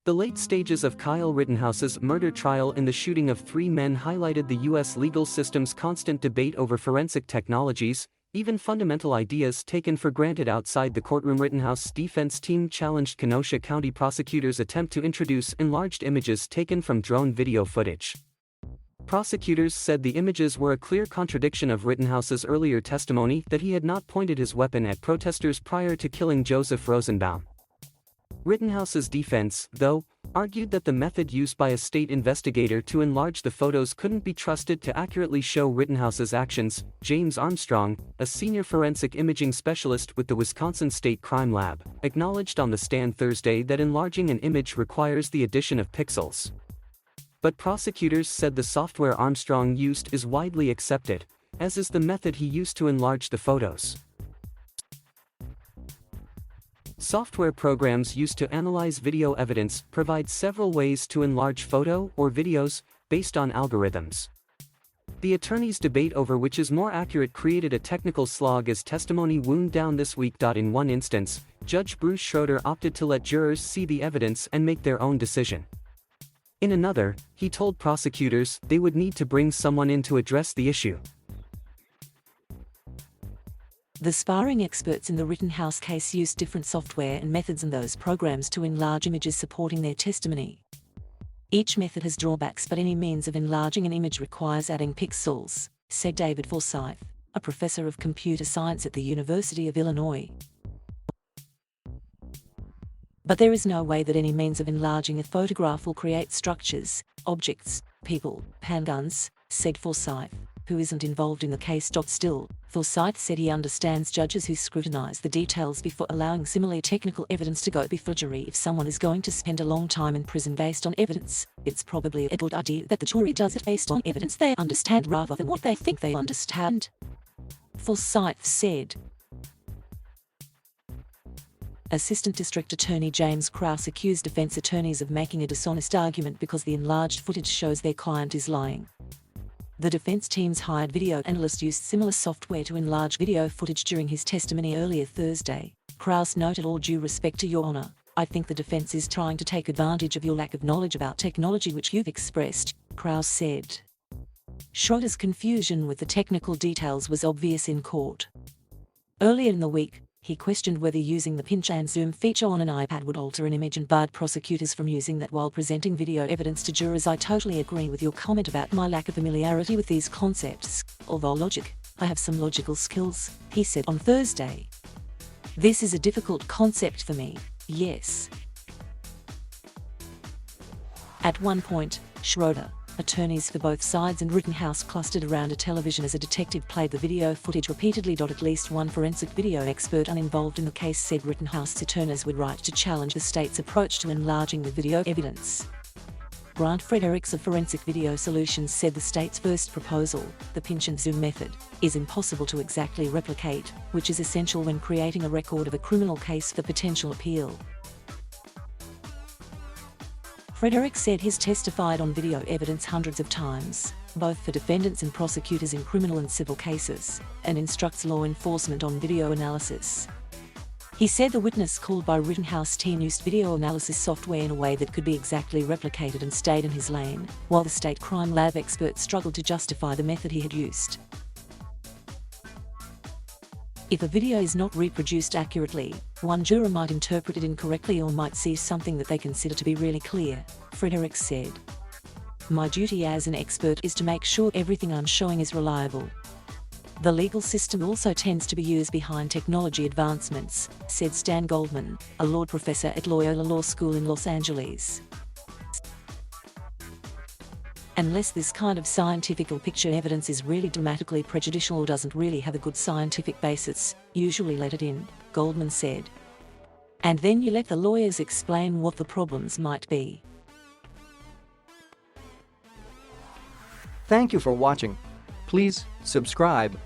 The late stages of Kyle Rittenhouse's murder trial in the shooting of 3 men highlighted the U.S. legal system's constant debate over forensic technologies, even fundamental ideas taken for granted outside the courtroom. Rittenhouse defense team challenged Kenosha County prosecutors' attempt to introduce enlarged images taken from drone video footage. Prosecutors said the images were a clear contradiction of Rittenhouse's earlier testimony that he had not pointed his weapon at protesters prior to killing Joseph Rosenbaum. Rittenhouse's defense, though, argued that the method used by a state investigator to enlarge the photos couldn't be trusted to accurately show Rittenhouse's actions. James Armstrong, a senior forensic imaging specialist with the Wisconsin State Crime Lab, acknowledged on the stand Thursday that enlarging an image requires the addition of pixels. But prosecutors said the software Armstrong used is widely accepted, as is the method he used to enlarge the photos. Software programs used to analyze video evidence provide several ways to enlarge photo or videos, based on algorithms. The attorneys' debate over which is more accurate created a technical slog as testimony wound down this week. In one instance, Judge Bruce Schroeder opted to let jurors see the evidence and make their own decision. In another, he told prosecutors they would need to bring someone in to address the issue. The sparring experts in the Rittenhouse case used different software and methods in those programs to enlarge images supporting their testimony. Each method has drawbacks, but any means of enlarging an image requires adding pixels, said David Forsyth, a professor of computer science at the University of Illinois. But there is no way that any means of enlarging a photograph will create structures, objects, people, handguns, said Forsyth, who isn't involved in the case. Still, Forsyth said he understands judges who scrutinize the details before allowing similarly technical evidence to go before jury. If someone is going to spend a long time in prison based on evidence, it's probably a good idea that the jury does it based on evidence they understand rather than what they think they understand, Forsyth said. Assistant District Attorney James Krause accused defense attorneys of making a dishonest argument because the enlarged footage shows their client is lying. The defense team's hired video analyst used similar software to enlarge video footage during his testimony earlier Thursday. Krause noted, "All due respect to Your Honor, I think the defense is trying to take advantage of your lack of knowledge about technology which you've expressed," Krause said. Schroeder's confusion with the technical details was obvious in court. Earlier in the week, he questioned whether using the pinch and zoom feature on an iPad would alter an image and barred prosecutors from using that while presenting video evidence to jurors. "I totally agree with your comment about my lack of familiarity with these concepts. Although I have some logical skills," he said on Thursday. "This is a difficult concept for me, yes." At one point, Schroeder, attorneys for both sides and Rittenhouse clustered around a television as a detective played the video footage repeatedly. At least one forensic video expert uninvolved in the case said Rittenhouse attorneys would right to challenge the state's approach to enlarging the video evidence. Grant Fredericks of Forensic Video Solutions said the state's first proposal, the pinch and zoom method, is impossible to exactly replicate, which is essential when creating a record of a criminal case for potential appeal. Fredericks said he's testified on video evidence hundreds of times, both for defendants and prosecutors in criminal and civil cases, and instructs law enforcement on video analysis. He said the witness called by Rittenhouse team used video analysis software in a way that could be exactly replicated and stayed in his lane, while the state crime lab expert struggled to justify the method he had used. If a video is not reproduced accurately, one juror might interpret it incorrectly or might see something that they consider to be really clear, Fredericks said. "My duty as an expert is to make sure everything I'm showing is reliable. The legal system also tends to be used behind technology advancements," said Stan Goldman, a law professor at Loyola Law School in Los Angeles. "Unless this kind of scientific or picture evidence is really dramatically prejudicial or doesn't really have a good scientific basis, usually let it in," Goldman said. "And then you let the lawyers explain what the problems might be." Thank you for watching. Please subscribe